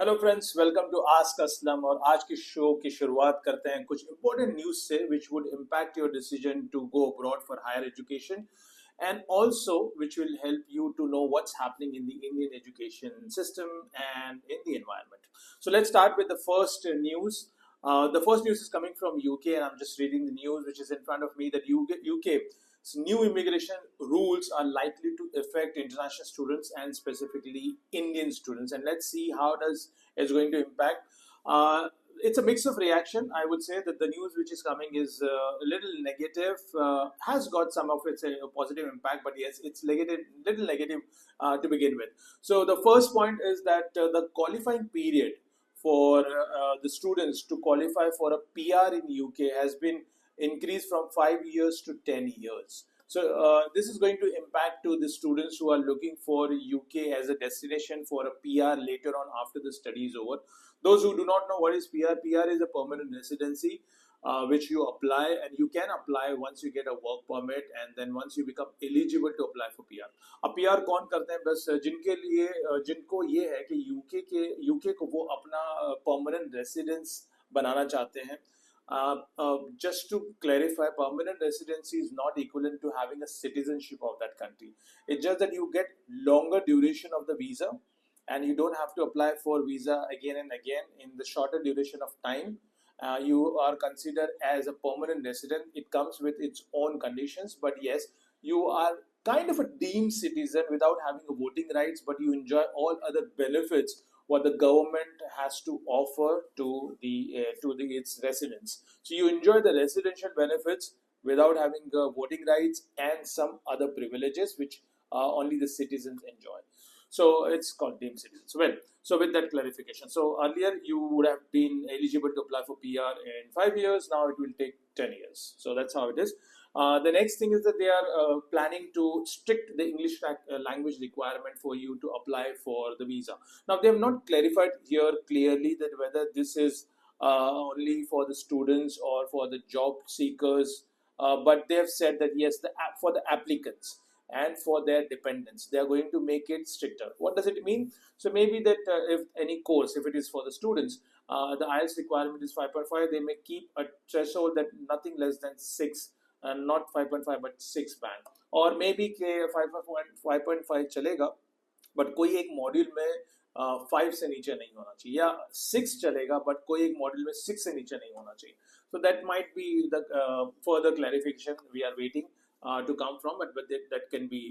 Hello friends, welcome to Ask Aslam. और आज की शो की शुरुआत करते हैं कुछ इंपॉर्टेंट न्यूज से which would impact your decision to go abroad for higher education and also which will help you to know what's happening in the Indian education system and in the environment. So let's start with the first news. The first news is coming from UK, and I'm just reading the news which is in front of me that UK new immigration rules are likely to affect international students and specifically Indian students. And let's see how does it's going to impact. It's a mix of reaction. I would say that the news which is coming is a little negative, has got some of its positive impact, but yes, it's negative, little negative to begin with. So the first point is that the qualifying period for the students to qualify for a PR in UK has been increased from 5 years to 10 years. So this is going to impact to the students who are looking for UK as a destination for a PR later on after the study is over. Those who do not know what is PR, PR is a permanent residency which you apply, and you can apply once you get a work permit, and then once you become eligible to apply for PR. अब PR कौन करते हैं? बस जिनके लिए जिनको ये है कि यूके को वो अपना परमानेंट रेसिडेंस बनाना चाहते हैं. Just to clarify, permanent residency is not equivalent to having a citizenship of that country. It's just that you get longer duration of the visa, and you don't have to apply for visa again and again in the shorter duration of time. You are considered as a permanent resident. It comes with its own conditions, but yes, you are kind of a deemed citizen without having a voting rights, but you enjoy all other benefits what the government has to offer to its residents. So you enjoy the residential benefits without having voting rights and some other privileges which only the citizens enjoy. So it's called deemed citizens. Well, so with that clarification, so earlier you would have been eligible to apply for PR in 5 years. Now it will take 10 years. So that's how it is. The next thing is that they are planning to strict the English language requirement for you to apply for the visa. Now they have not clarified here clearly that whether this is only for the students or for the job seekers, but they have said that yes, for the applicants and for their dependents, they are going to make it stricter. What does it mean? So maybe that if any course, if it is for the students, the IELTS requirement is 5.5, they may keep a threshold that nothing less than 6, and not 5.5 but 6 band. और may be के 5.5 चलेगा, but कोई एक module में 5 से नीचे नहीं होना चाहिए, या 6 चलेगा बट कोई एक मॉड्यूल में 6 से नीचे नहीं होना चाहिए. So that might be the further clarification we are waiting to come from, but that can be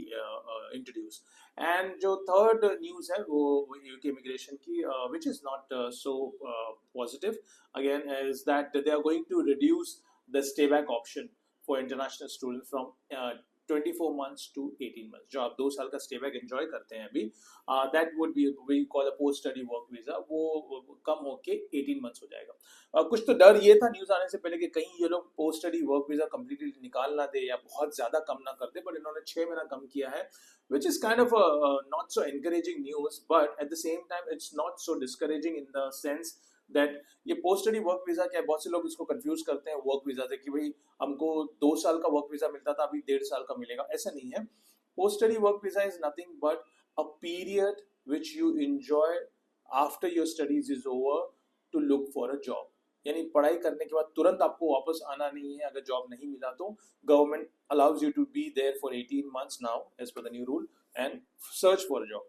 introduced. And जो third news है वो UK immigration की, which is not so positive again, is that they are going to reduce the stay back option for international students from 24 months to 18 months. जो आप 2 साल का stay back enjoy करते हैं अभी, that would be we call a post study work visa, वो कम होके 18 months हो जाएगा. कुछ तो डर ये था न्यूज़ आने से पहले कि कहीं ये लोग post study work visa completely निकाल ना दे या बहुत ज़्यादा कम ना कर दे, बट इन्होंने 6 महीना कम किया है, which is kind of a not so encouraging news, but at the same time it's not so discouraging in the sense that ये पोस्ट स्टडी वर्क वीजा क्या है. बहुत से लोग इसको कंफ्यूज करते हैं वर्क वीजा से कि भाई हमको 2 साल का वर्क वीजा मिलता था, अभी 1.5 साल का मिलेगा. ऐसा नहीं है. Post study work visa is nothing but a period which you enjoy after your studies is over to look for a job. यानी पढ़ाई करने के बाद तुरंत आपको वापस आना नहीं है. अगर जॉब नहीं मिला तो government allows you to be there for 18 months now as per the new rule and search for a job.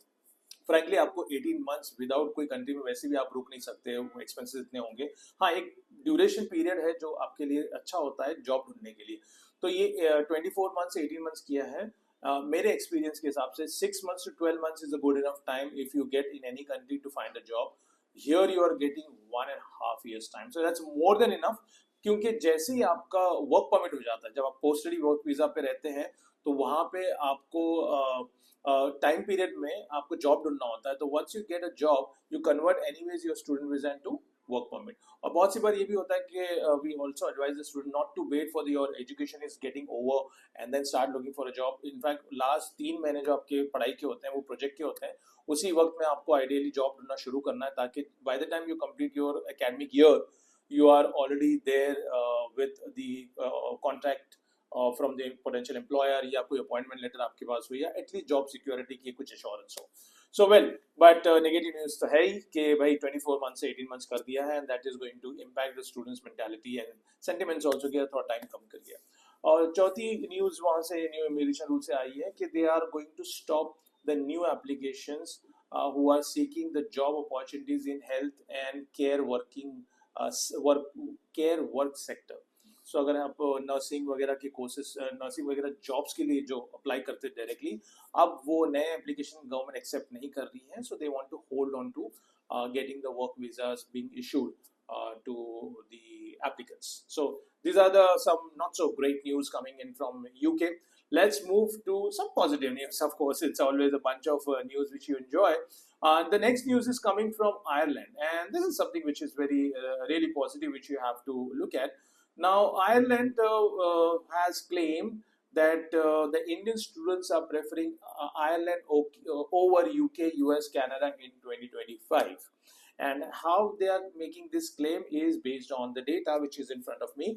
Frankly आपको 18 months विदाउट कोई कंट्री में वैसे भी आप रुक नहीं सकते, एक्सपेंसेस इतने होंगे. हाँ, एक ड्यूरेशन पीरियड है जो आपके लिए अच्छा होता है जॉब ढूंढने के लिए. तो ये 24 months से 18 months किया है. मेरे एक्सपीरियंस के हिसाब से 6 months to 12 months is a good enough time if you get in any country to find a job. Here you are getting 1.5 years time, so that's more than enough. क्योंकि जैसे ही आपका work permit हो जाता है, जब आप post study work visa पे रहते हैं, तो वहाँ पे आपको टाइम पीरियड में आपको जॉब ढूंढना होता है. तो once you get a job you convert anyways your student visa into work permit. और बहुत सी बार ये भी होता है कि we also advise the student not to wait for your education is getting over and then start looking for a job. In fact last 3 महीने जो आपके पढ़ाई के होते हैं वो प्रोजेक्ट के होते हैं, उसी वक्त में आपको आइडियली जॉब ढूंढना शुरू करना है, ताकि by the time you complete your academic year you are already there with the contract from the potential employer, या कोई अपॉइंटमेंट लेटर आपके पास हो, या एटलीस्ट जॉब सिक्योरिटी की कुछ एश्योरेंस हो. So well, but negative news तो है ही कि भाई 24 months से 18 months कर दिया है, and that is going to impact the students mentality and sentiments also कि थोड़ा time कम कर दिया. और चौथी न्यूज़ वहाँ से न्यू इमिग्रेशन रूल से आई है कि they are going to stop the new applications who are seeking the job opportunities in health and care work sector. सो अगर आप नर्सिंग वगैरह के कोर्सेज नर्सिंग वगैरह जॉब्स के लिए जो अप्लाई करते हैं डायरेक्टली, अब वो नए एप्लीकेशन गवर्नमेंट एक्सेप्ट नहीं कर रही है. So they want to hold on to getting the work visas being issued to the applicants. So these are the some not so great news coming in from UK. Let's move to some positive news. Of course, it's always a bunch of news which you enjoy. The next news is coming from Ireland, and this is something which is very really positive, which you have to look at. Now, Ireland has claimed that the Indian students are preferring Ireland over UK, US, Canada in 2025. And how they are making this claim is based on the data which is in front of me.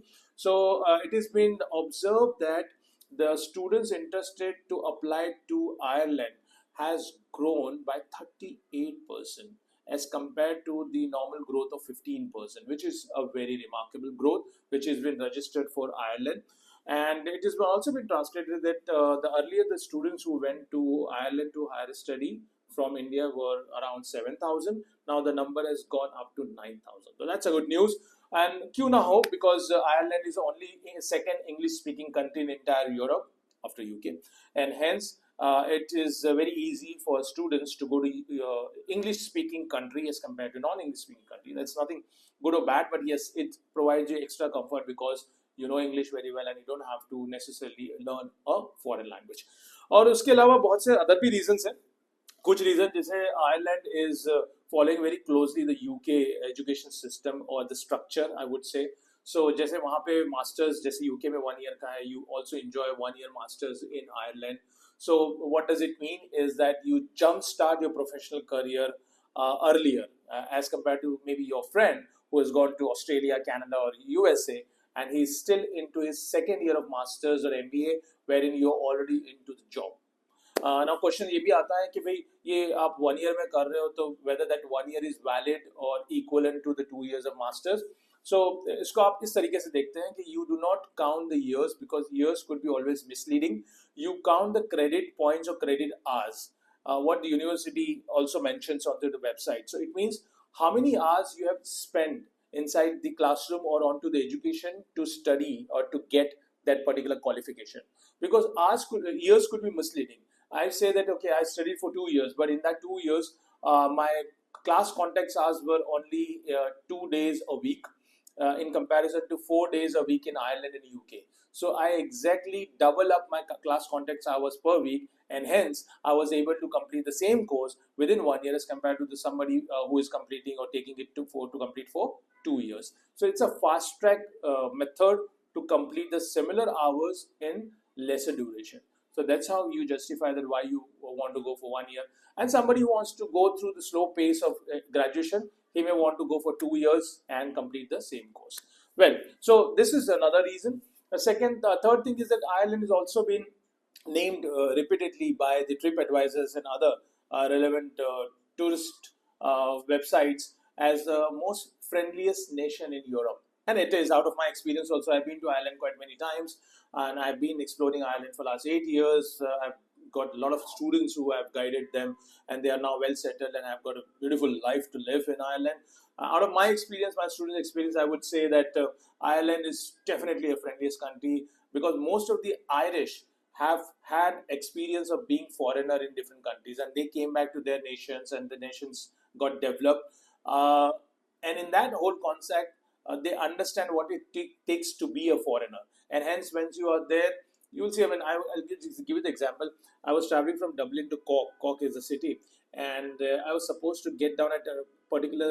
So it has been observed that the students interested to apply to Ireland has grown by 38% as compared to the normal growth of 15%, which is a very remarkable growth which has been registered for Ireland. And it has also been translated that the earlier the students who went to Ireland to higher study from India were around 7,000. Now the number has gone up to 9,000. So that's a good news. And क्यों ना हो, because Ireland is only a second English-speaking country in entire Europe after UK, and hence it is very easy for students to go to English-speaking country as compared to non-English-speaking country. That's nothing good or bad, but yes, it provides you extra comfort because you know English very well and you don't have to necessarily learn a foreign language. और उसके अलावा बहुत से other भी reasons हैं. कुछ reason जैसे Ireland is following very closely the UK education system और the structure, I would say. So जैसे वहाँ पे मास्टर्स जैसे यूके में 1 year का है, you also enjoy 1 year masters in Ireland. So what does it mean is that you jumpstart your professional career earlier as compared to maybe your friend who has gone to Australia, Canada or USA and he's still into his second year of masters or MBA wherein you're already into the job. Now question ये भी आता है कि भाई ये आप 1 year में कर रहे हो तो whether that 1 year is valid और equivalent to the 2 years of masters. So इसको आप इस तरीके से देखते हैं कि you do not count the years because years could be always misleading. You count the credit points or credit hours, what the university also mentions onto the website. So it means how many hours you have spent inside the classroom or onto the education to study or to get that particular qualification. Because years could be misleading. I say that okay, I studied for 2 years, but in that 2 years, my class contact hours were only 2 days a week, in comparison to 4 days a week in Ireland and UK. So I exactly double up my class contact hours per week, and hence I was able to complete the same course within 1 year as compared to somebody who is completing or taking it to complete for 2 years. So it's a fast track method to complete the similar hours in lesser duration. So that's how you justify that why you want to go for 1 year. And somebody who wants to go through the slow pace of graduation, he may want to go for 2 years and complete the same course. Well, so this is another reason. The third thing is that Ireland has also been named repeatedly by the trip advisors and other relevant tourist websites as the most friendliest nation in Europe. And it is, out of my experience also. I've been to Ireland quite many times and I've been exploring Ireland for the last 8 years. I've got a lot of students who have guided them and they are now well settled and have got a beautiful life to live in Ireland. Out of my experience, my students' experience, I would say that Ireland is definitely a friendliest country because most of the Irish have had experience of being foreigner in different countries and they came back to their nations and the nations got developed. And in that whole concept, they understand what it takes to be a foreigner. And hence, once you are there, you will see. I mean, I'll give you the example. I was traveling from Dublin to Cork. Cork is a city, and I was supposed to get down at a particular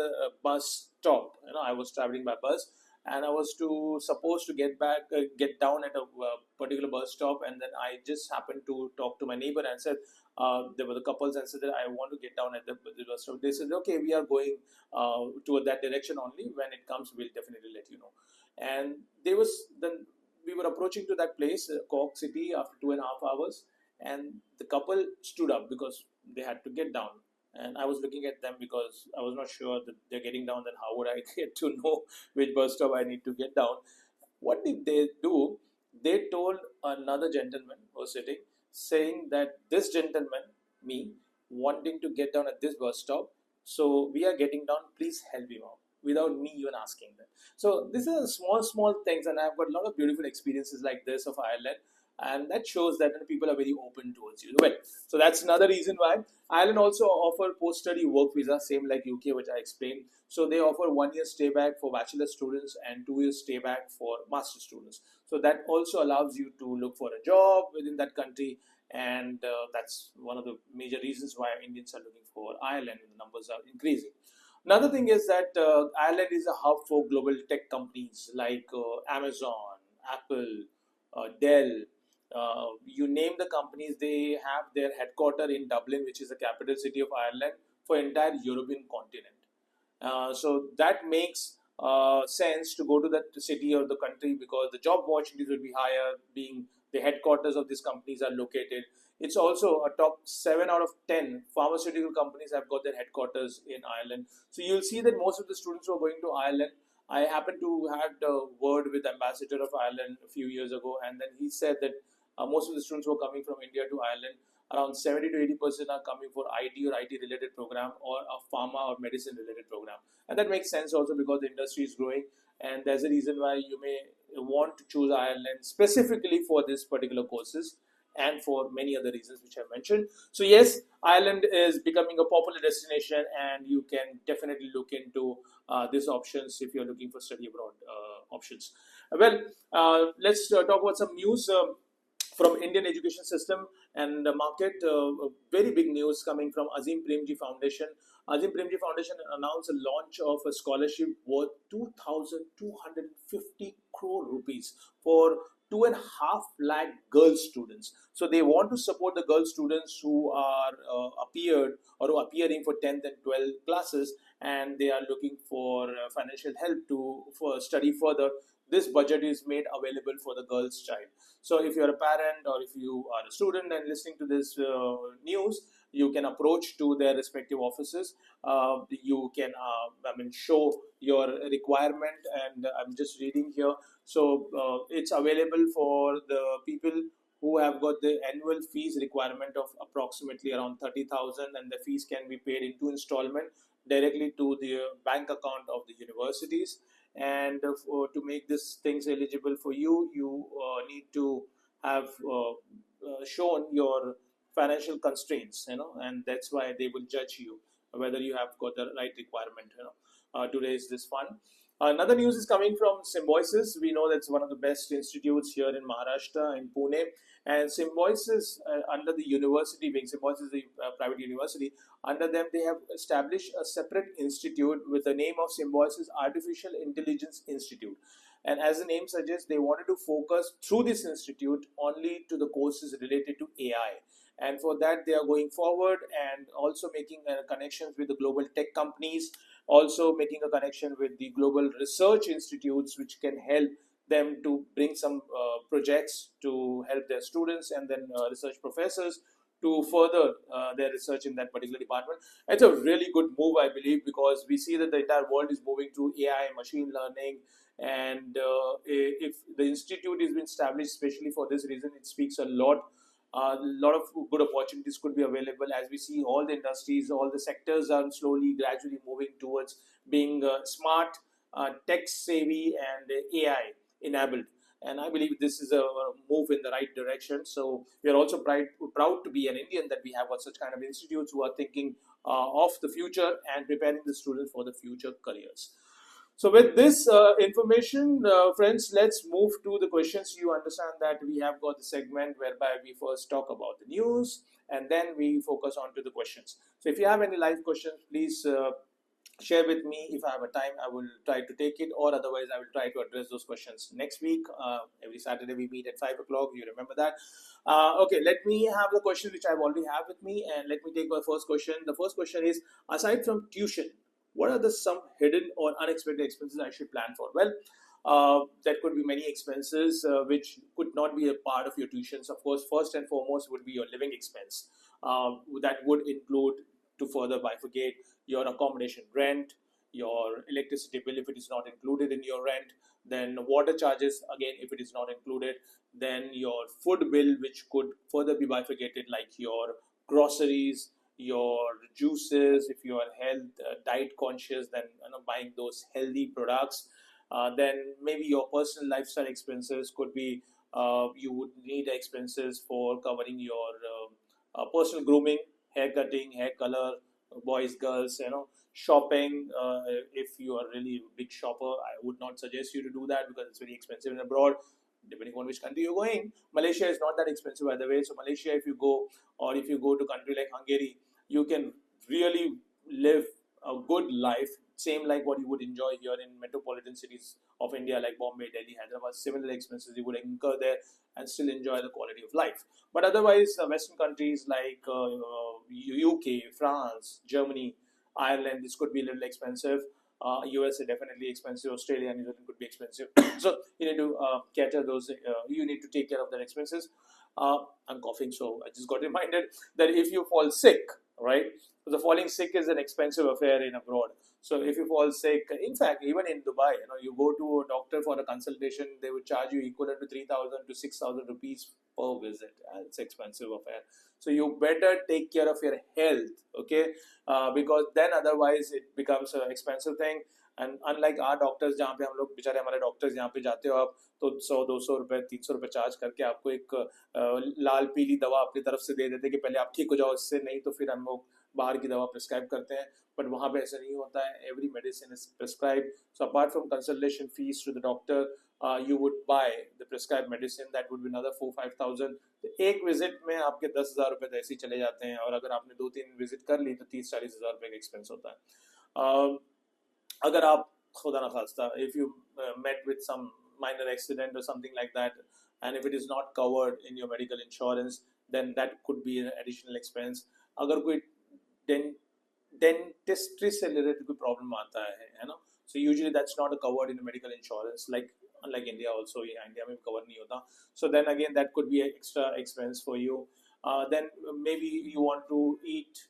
bus stop. You know, I was traveling by bus, and I was supposed to get down at a particular bus stop, and then I just happened to talk to my neighbor and said, there were the couples and said that I want to get down at the bus stop. They said, okay, we are going toward that direction only. When it comes, we'll definitely let you know. And we were approaching to that place, Cork City, after 2.5 hours, and the couple stood up because they had to get down. And I was looking at them because I was not sure that they're getting down. Then how would I get to know which bus stop I need to get down? What did they do? They told another gentleman who was sitting, saying that this gentleman, me, wanting to get down at this bus stop, so we are getting down. Please help him out without me even asking them. So these are small things, and I've got a lot of beautiful experiences like this of Ireland, and that shows that people are very open towards you. Well, so that's another reason why Ireland also offer post-study work visa, same like UK, which I explained. So they offer 1 year stay back for bachelor students and 2 years stay back for master students. So that also allows you to look for a job within that country, and that's one of the major reasons why Indians are looking for Ireland, and the numbers are increasing. Another thing is that Ireland is a hub for global tech companies like Amazon, Apple, Dell. You name the companies, they have their headquarter in Dublin, which is the capital city of Ireland, for entire European continent. So that makes sense to go to that city or the country because the job opportunities will be higher, being the headquarters of these companies are located. It's also a top 7 out of 10 pharmaceutical companies have got their headquarters in Ireland. So you'll see that most of the students who are going to Ireland, I happened to had a word with Ambassador of Ireland a few years ago, and then he said that most of the students who are coming from India to Ireland, around 70 to 80% are coming for IT or IT related program or a pharma or medicine related program. And that makes sense also because the industry is growing, and there's a reason why you may want to choose Ireland specifically for this particular courses and for many other reasons which I mentioned. So yes, Ireland is becoming a popular destination, and you can definitely look into these options if you're looking for study abroad options. Well, let's talk about some news. From Indian education system and the market. Very big news coming from Azim Premji Foundation. Azim Premji Foundation announced a launch of a scholarship worth 2,250 crore rupees for 2.5 lakh girl students. So they want to support the girl students who are appeared or who are appearing for 10th and 12th classes, and they are looking for financial help to for study further. This budget is made available for the girl's child. So if you're a parent or if you are a student and listening to this news, you can approach to their respective offices. You can, show your requirement, and I'm just reading here. So it's available for the people who have got the annual fees requirement of approximately around 30,000, and the fees can be paid in 2 installments directly to the bank account of the universities. And to make these things eligible for you, you need to have shown your financial constraints, and that's why they will judge you whether you have got the right requirement, to raise this fund. Another news is coming from Symbiosis. We know that's one of the best institutes here in Maharashtra, in Pune. And Symbiosis, under the university wing, Symbiosis is a private university. Under them, they have established a separate institute with the name of Symbiosis Artificial Intelligence Institute. And as the name suggests, they wanted to focus through this institute only to the courses related to AI. And for that, they are going forward and also making connections with the global tech companies, also making a connection with the global research institutes, which can help them to bring some projects to help their students and then research professors to further their research in that particular department. It's a really good move, I believe, because we see that the entire world is moving to AI, machine learning, and if the institute is been established especially for this reason, it speaks a lot. A lot of good opportunities could be available, as we see all the industries, all the sectors are slowly, gradually moving towards being smart, tech savvy, and AI enabled. And I believe this is a move in the right direction. So we are also proud to be an Indian that we have got such kind of institutes who are thinking of the future and preparing the students for the future careers. So with this information, friends, let's move to the questions. You understand that we have got the segment whereby we first talk about the news and then we focus on to the questions. So if you have any live questions, please share with me. If I have a time, I will try to take it, or otherwise I will try to address those questions next week. Every Saturday we meet at 5 o'clock. You remember that. Okay, let me have the question which I already have with me, and let me take my first question. The first question is, aside from tuition, what are some hidden or unexpected expenses I should plan for? Well, that could be many expenses which could not be a part of your tuitions. Of course, first and foremost would be your living expense. That would include to further bifurcate your accommodation rent, your electricity bill if it is not included in your rent, then water charges again if it is not included, then your food bill which could further be bifurcated, like your groceries, your juices, if you are health diet conscious, then buying those healthy products. Then maybe your personal lifestyle expenses could be, you would need expenses for covering your personal grooming, hair cutting, hair color, boys, girls, shopping. If you are really a big shopper, I would not suggest you to do that because it's very expensive in abroad, depending on which country you're going. Malaysia is not that expensive, by the way. So Malaysia, if you go, or if you go to a country like Hungary, you can really live a good life, same like what you would enjoy here in metropolitan cities of India like Bombay, Delhi, Hyderabad. Similar expenses you would incur there and still enjoy the quality of life. But otherwise, Western countries like UK, France, Germany, Ireland, this could be a little expensive. USA definitely expensive. Australia and New Zealand could be expensive. So you need to cater those. You need to take care of their expenses. I'm coughing, so I just got reminded that if you fall sick, right? So the falling sick is an expensive affair in abroad. So if you fall sick, in fact, even in Dubai, you go to a doctor for a consultation, they would charge you equivalent to 3,000 to 6,000 rupees per visit. It's expensive affair. So you better take care of your health, okay? Because then otherwise it becomes an expensive thing. And unlike our doctors, जहाँ पे हम लोग बेचारे हमारे doctors जहाँ पे जाते हो आप, तो 100-200 रुपए 300 रुपए चार्ज करके आपको एक लाल पीली दवा अपनी तरफ से दे देते कि पहले आप ठीक हो जाओ इससे, नहीं तो फिर हम लोग बाहर की दवा प्रिस्क्राइब करते हैं. बट वहाँ पे ऐसा नहीं होता है. Every medicine is prescribe. So apart from consultation fees to the doctor, you would buy the prescribed medicine, that would be another 4-5,000. तो एक विजिट में आपके 10,000 रुपए तो ऐसे ही चले जाते हैं, और अगर आपने 2-3 विजिट कर ली तो 30-40 हज़ार रुपए का एक्सपेंस होता है. अगर आप खुदा ना खास्ता, if you met with some minor accident or something like that, and if it is not covered in your medical insurance, then that could be an additional expense. अगर कोई डेंटिस्ट्री से रिलेटेड कोई प्रॉब्लम आता है ना, so usually that's not covered in the medical insurance, like unlike India also. India में cover नहीं होता. So then again that could be an extra expense for you. Then maybe you want to eat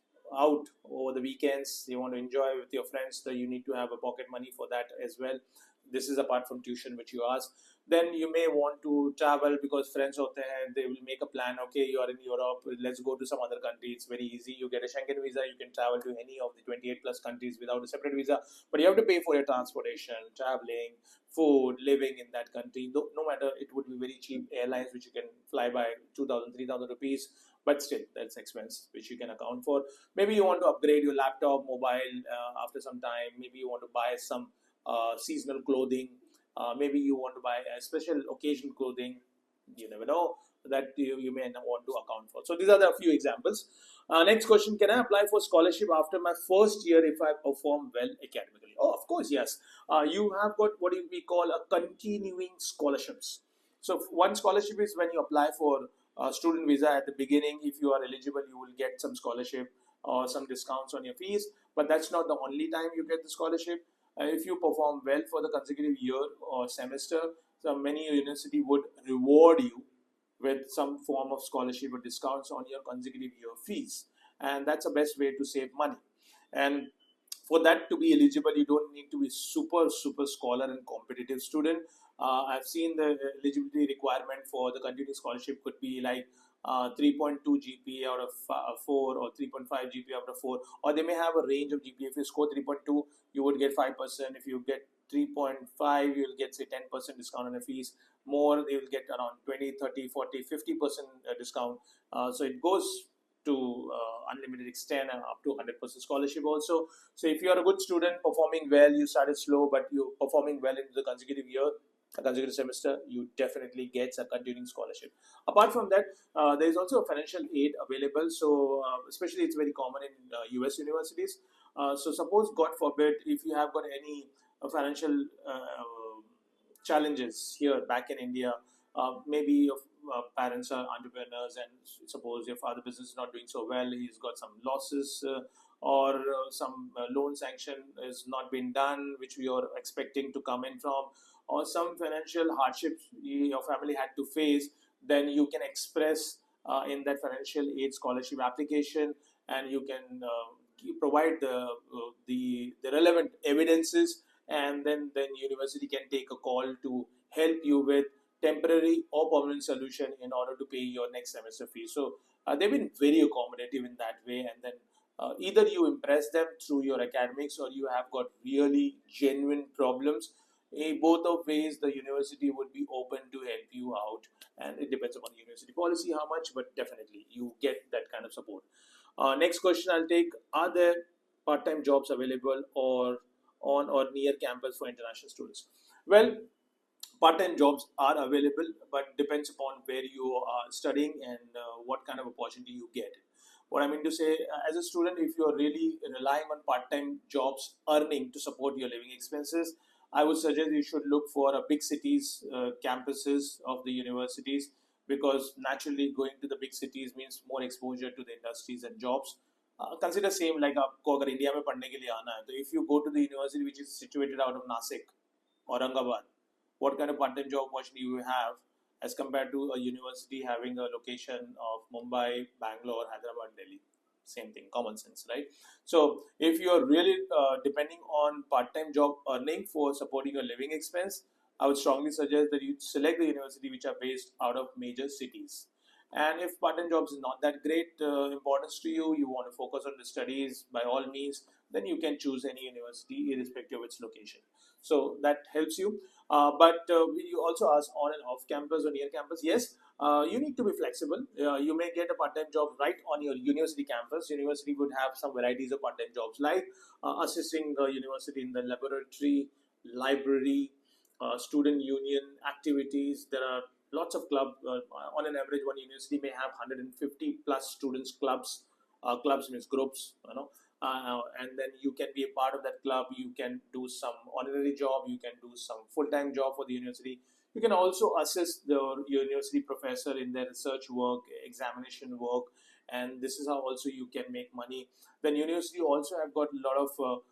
out over the weekends, you want to enjoy with your friends, so you need to have a pocket money for that as well. This is apart from tuition which you ask. Then you may want to travel because friends hote hain, they will make a plan. Okay, you are in Europe, let's go to some other country. It's very easy. You get a Schengen visa, you can travel to any of the 28 plus countries without a separate visa. But you have to pay for your transportation, traveling, food, living in that country. No matter, it would be very cheap airlines which you can fly by 2,000-3,000 rupees. But still, that's expense which you can account for. Maybe you want to upgrade your laptop, mobile after some time. Maybe you want to buy some seasonal clothing. Maybe you want to buy a special occasion clothing. You never know, that you may want to account for. So these are the few examples. Next question: can I apply for scholarship after my first year if I perform well academically? Oh, of course, yes. You have got what we call a continuing scholarships. So one scholarship is when you apply for student visa at the beginning. If you are eligible, you will get some scholarship or some discounts on your fees. But that's not the only time you get the scholarship. If you perform well for the consecutive year or semester, so many university would reward you with some form of scholarship or discounts on your consecutive year fees, and that's the best way to save money. And for that to be eligible, you don't need to be super scholar and competitive student. I've seen the eligibility requirement for the continuing scholarship could be like 3.2 GPA out of 4, or 3.5 GPA out of 4, or they may have a range of GPA. If you score 3.2, you would get 5%. If you get 3.5, you'll get say 10% discount on the fees. More, they will get around 20, 30, 40, 50% discount. So it goes to unlimited extent and up to 100% scholarship also. So if you are a good student performing well, you started slow but you're performing well into the consecutive year, a consecutive semester, you definitely get a continuing scholarship. Apart from that, there is also a financial aid available. So especially it's very common in US universities. So suppose, God forbid, if you have got any financial challenges here back in India, maybe your parents are entrepreneurs, and suppose your father business is not doing so well, he's got some losses, or some loan sanction has not been done which we are expecting to come in from, or some financial hardships your family had to face, then you can express in that financial aid scholarship application, and you can provide the relevant evidences, and then university can take a call to help you with temporary or permanent solution in order to pay your next semester fee. So they've been very accommodative in that way, and then either you impress them through your academics or you have got really genuine problems. In both of ways, the university would be open to help you out, and it depends upon university policy how much, but definitely you get that kind of support. Next question I'll take: are there part-time jobs available or on or near campus for international students? Well, part-time jobs are available, but depends upon where you are studying and what kind of opportunity you get. What I mean to say, as a student, if you're really relying on part-time jobs earning to support your living expenses, I would suggest you should look for a big cities campuses of the universities, because naturally going to the big cities means more exposure to the industries and jobs. Consider same like आपको अगर India में पढ़ने के लिए आना है, तो if you go to the university which is situated out of Nasik, Aurangabad, what kind of part-time job opportunity you have as compared to a university having a location of Mumbai, Bangalore, Hyderabad, Delhi? Same thing, common sense, right? So if you're really depending on part-time job earning for supporting your living expense, I would strongly suggest that you select the university which are based out of major cities. And if part-time jobs is not that great importance to you, you want to focus on the studies, by all means, then you can choose any university irrespective of its location. So that helps you. But you also ask on and off campus or near campus. Yes, you need to be flexible. You may get a part-time job right on your university campus. University would have some varieties of part-time jobs like assisting the university in the laboratory, library, student union activities. There are lots of clubs. On an average, one university may have 150 plus students clubs. Clubs means groups, and then you can be a part of that club. You can do some honorary job. You can do some full-time job for the university. You can also assist the university professor in their research work, examination work, and this is how also you can make money. Then university also have got a lot of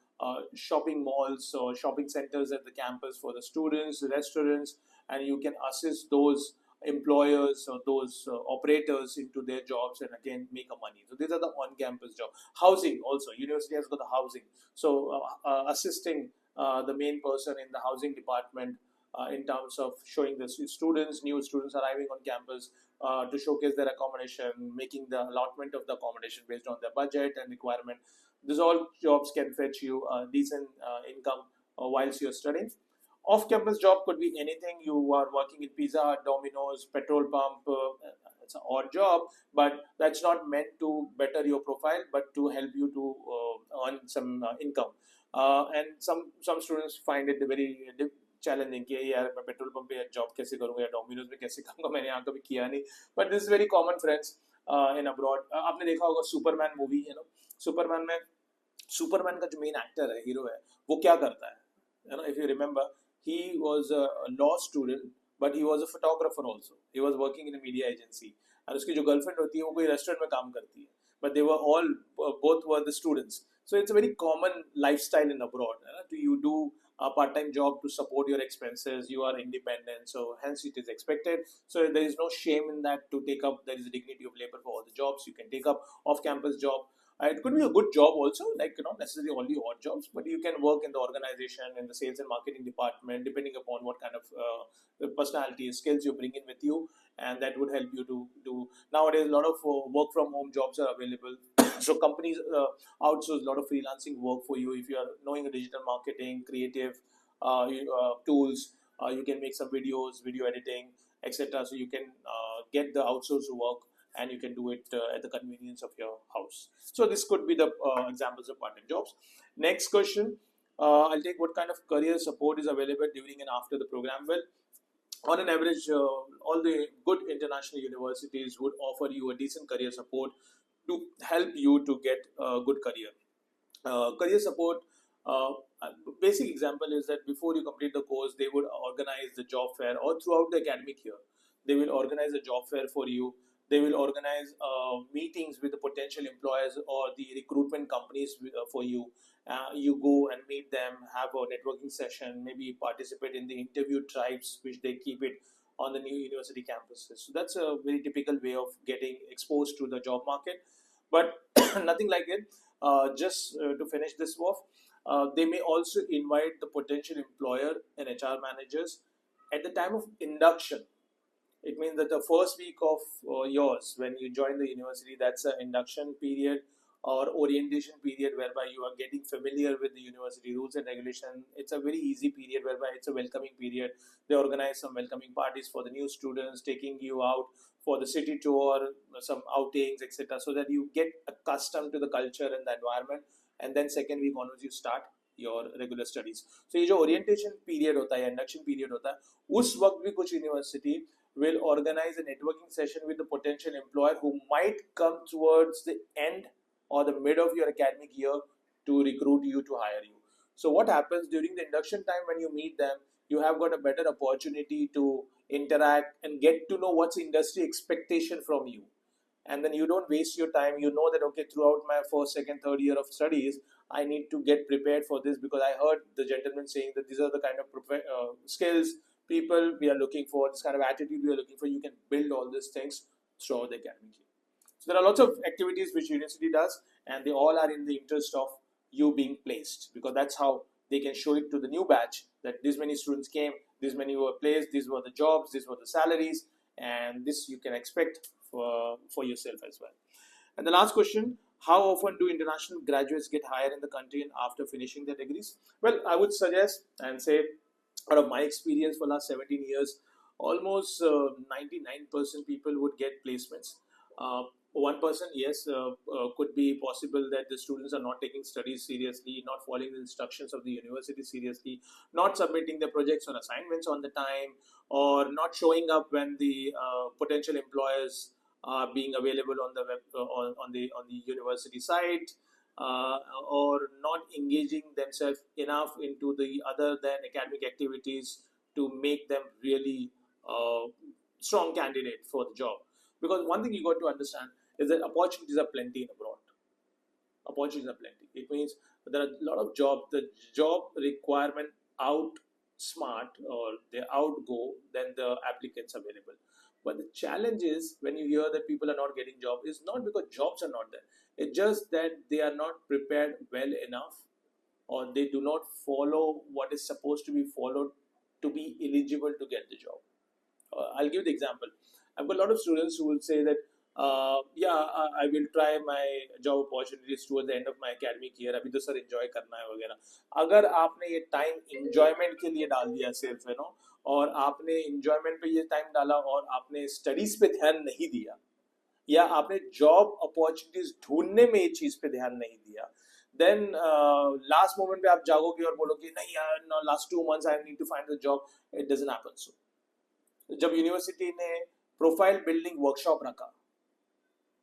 shopping malls or shopping centers at the campus for the students, restaurants, and you can assist those employers or those operators into their jobs and again make a money. So these are the on-campus jobs. Housing also, university has got the housing. So assisting the main person in the housing department in terms of showing the students, new students arriving on campus to showcase their accommodation, making the allotment of the accommodation based on their budget and requirement. These all jobs can fetch you a decent income whilst you're studying. Off-campus job could be anything. You are working in Pizza Hut, Domino's, petrol pump. It's an odd job, but that's not meant to better your profile, but to help you to earn some income. And some students find it very challenging कि यार मैं petrol pump पे job कैसे करूँगा या Domino's में कैसे करूँगा, मैंने यहाँ कभी किया नहीं. But this is very common friends in abroad. आपने देखा होगा सुपरमैन मूवी है ना, सुपरमैन में सुपरमैन का जो मेन एक्टर है, हीरो है, वो क्या करता है, if you remember, he was a law student, but he was a photographer also. He was working in a media agency. और उसकी जो गर्लफ्रेंड होती है वो कोई रेस्टोरेंट में काम करती है. But they were all, both were the students. So it's a very common lifestyle in abroad. You do a part-time job to support your expenses. You are independent, so hence it is expected. So there is no shame in that to take up. There is a dignity of labor for all the jobs. You can take up off-campus job. It could be a good job also, like not necessarily only odd jobs, but you can work in the organization, in the sales and marketing department, depending upon what kind of personality, skills you bring in with you, and that would help you to do. Nowadays, a lot of work from home jobs are available. So companies outsource a lot of freelancing work for you. If you are knowing digital marketing, creative tools, you can make some videos, video editing, etc. So you can get the outsourced work, and you can do it at the convenience of your house. So this could be the examples of part-time jobs. Next question, I'll take: what kind of career support is available during and after the program? Well, on an average, all the good international universities would offer you a decent career support to help you to get a good career. Career support, basic example is that before you complete the course, they would organize the job fair, or throughout the academic year, they will organize a job fair for you. They will organize meetings with the potential employers or the recruitment companies for you. You go and meet them, have a networking session, maybe participate in the interview tribes, which they keep it on the new university campuses. So that's a very typical way of getting exposed to the job market. But nothing like it. just to finish this off, they may also invite the potential employer and HR managers at the time of induction. It means that the first week of yours, when you join the university, that's an induction period or orientation period whereby you are getting familiar with the university rules and regulation. It's a very easy period whereby it's a welcoming period. They organize some welcoming parties for the new students, taking you out for the city tour, some outings, etc., so that you get accustomed to the culture and the environment. And then second week onwards, you start your regular studies. So ये जो orientation period होता है, induction period होता है, उस वक्त भी कुछ university will organize a networking session with the potential employer who might come towards the end or the mid of your academic year to recruit you, to hire you. So what happens during the induction time when you meet them, you have got a better opportunity to interact and get to know what's industry expectation from you. And then you don't waste your time. You know that, okay, throughout my first, second, third year of studies, I need to get prepared for this because I heard the gentleman saying that these are the kind of skills, people we are looking for, this kind of attitude we are looking for. You can build all these things throughout the academic year. So there are lots of activities which university does, and they all are in the interest of you being placed, because that's how they can show it to the new batch that this many students came, this many were placed, these were the jobs, these were the salaries, and this you can expect for yourself as well. And the last question, how often do international graduates get hired in the country after finishing their degrees? Well, I would suggest and say, out of my experience for the last 17 years, almost 99% people would get placements. 1%, yes, could be possible that the students are not taking studies seriously, not following the instructions of the university seriously, not submitting their projects or assignments on the time, or not showing up when the potential employers are being available on the web, on the university site, or not engaging themselves enough into the other than academic activities to make them really strong candidate for the job. Because one thing you got to understand is that opportunities are plenty in abroad. Opportunities are plenty. It means there are a lot of jobs. The job requirement outsmart or they outgo than the applicants available. But the challenge is when you hear that people are not getting jobs, it's not because jobs are not there. It's just that they are not prepared well enough, or they do not follow what is supposed to be followed to be eligible to get the job. I'll give the example. I've got a lot of students who will say that, I will try my job opportunities towards the end of my academic year. अभी तो sir enjoy करना है वगैरह. अगर आपने ये time enjoyment के लिए डाल दिया सिर्फ है ना, और आपने enjoyment पे ये time डाला और आपने studies पे ध्यान नहीं दिया, या आपने job opportunities ढूंढने में ये चीज पे ध्यान नहीं दिया, then last moment पे आप जागोगे और बोलोगे नहीं यार, no, last 2 months I need to find a job. It doesn't happen so. जब यूनिवर्सिटी ने प्रोफाइल बिल्डिंग वर्कशॉप रखा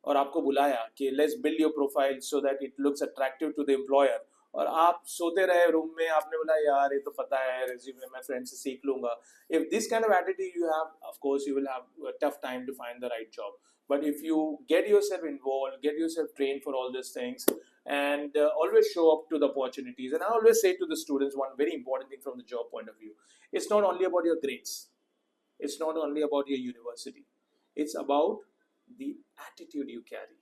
और आपको बुलाया कि let's build your profile so that it looks attractive to the employer, और आप सोते रहे रूम में, आपने बोला यार ये तो पता है, रेज्यूमे मैं फ्रेंड से सीख लूंगा. If this kind of attitude you have, of course you will have a tough time to find the right job. But if you get yourself involved, get yourself trained for all these things, and always show up to the opportunities. And I always say to the students one very important thing from the job point of view, it's not only about your grades, it's not only about your university, it's about the attitude you carry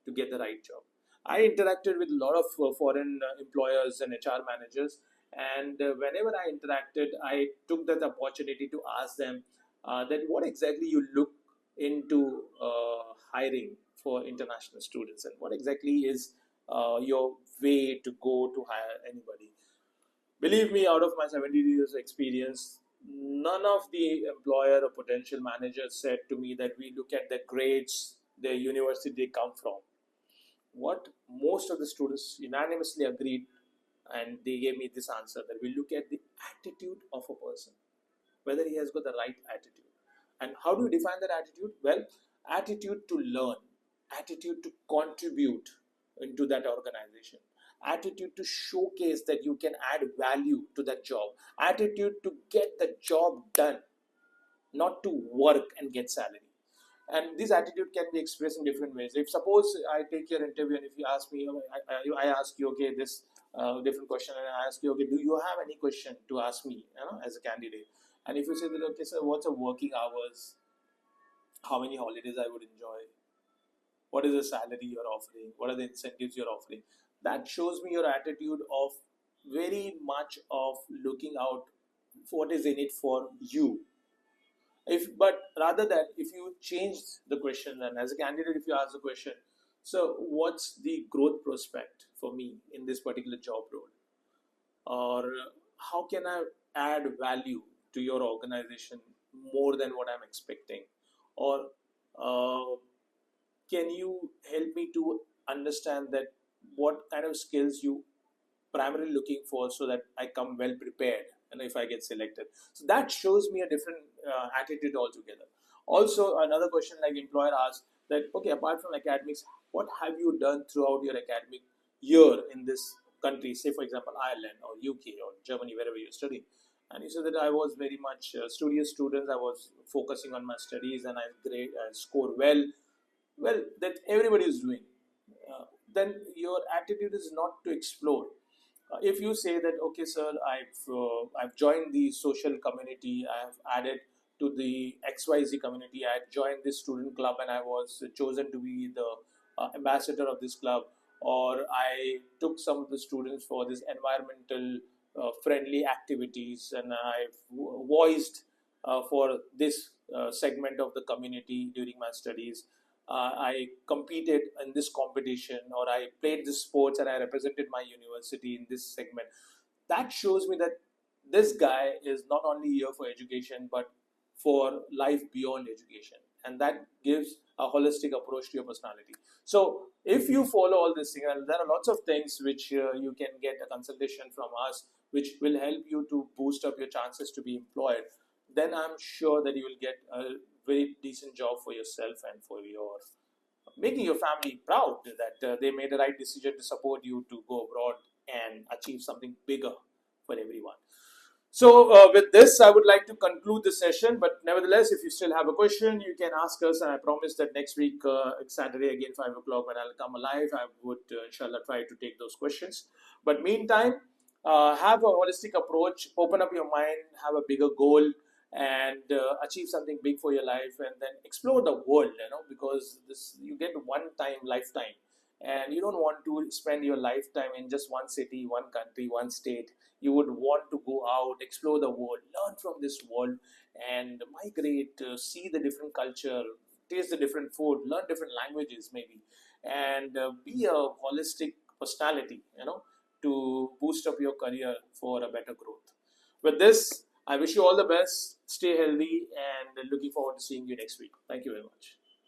to get the right job. I interacted with a lot of foreign employers and HR managers, and whenever I interacted, I took that opportunity to ask them that what exactly you look into hiring for international students, and what exactly is your way to go to hire anybody. Believe me, out of my 70 years of experience, none of the employer or potential managers said to me that we look at their grades, their university they come from. What most of the students unanimously agreed, and they gave me this answer, that we look at the attitude of a person, whether he has got the right attitude. And how do you define that attitude? Well, attitude to learn, attitude to contribute into that organization, attitude to showcase that you can add value to that job, attitude to get the job done, not to work and get salary. And this attitude can be expressed in different ways. If suppose I take your interview and if you ask me, I ask you, okay, this different question, and I ask you, okay, do you have any question to ask me, as a candidate? And if you say that, okay, sir, what's the working hours? How many holidays I would enjoy? what is the salary you're offering, what are the incentives you're offering. That shows me your attitude of very much of looking out for what is in it for you. But rather than, if you change the question, and as a candidate, if you ask the question, so what's the growth prospect for me in this particular job role, or how can I add value to your organization more than what I'm expecting, or uh, can you help me to understand that what kind of skills you primarily looking for, so that I come well prepared and if I get selected. So that shows me a different attitude altogether. Also, another question like employer asks that, okay, apart from academics, what have you done throughout your academic year in this country, say for example Ireland or UK or Germany, wherever you're studying. And he said that I was very much a studious student. I was focusing on my studies and I score well, that everybody is doing. Then your attitude is not to explore. If you say that, okay sir, I've joined the social community, I have added to the XYZ community, I had joined this student club and I was chosen to be the ambassador of this club, or I took some of the students for this environmental friendly activities and I've voiced for this segment of the community during my studies. I competed in this competition, or I played this sports and I represented my university in this segment. That shows me that this guy is not only here for education but for life beyond education, and that gives a holistic approach to your personality. So if you follow all this thing, and there are lots of things which you can get a consultation from us which will help you to boost up your chances to be employed, then I'm sure that you will get a very decent job for yourself and for your making your family proud that they made the right decision to support you to go abroad and achieve something bigger for everyone. So, with this, I would like to conclude the session. But nevertheless, if you still have a question, you can ask us. And I promise that next week, Saturday, again, 5 o'clock, when I'll come alive, I would, inshallah, try to take those questions. But meantime, have a holistic approach, open up your mind, have a bigger goal, and achieve something big for your life, and then explore the world, because this you get one time, lifetime. And you don't want to spend your lifetime in just one city, one country, one state. You would want to go out, explore the world, learn from this world, and migrate, see the different culture, taste the different food, learn different languages, maybe, and be a holistic personality, to boost up your career for a better growth. With this, I wish you all the best, stay healthy, and looking forward to seeing you next week. Thank you very much.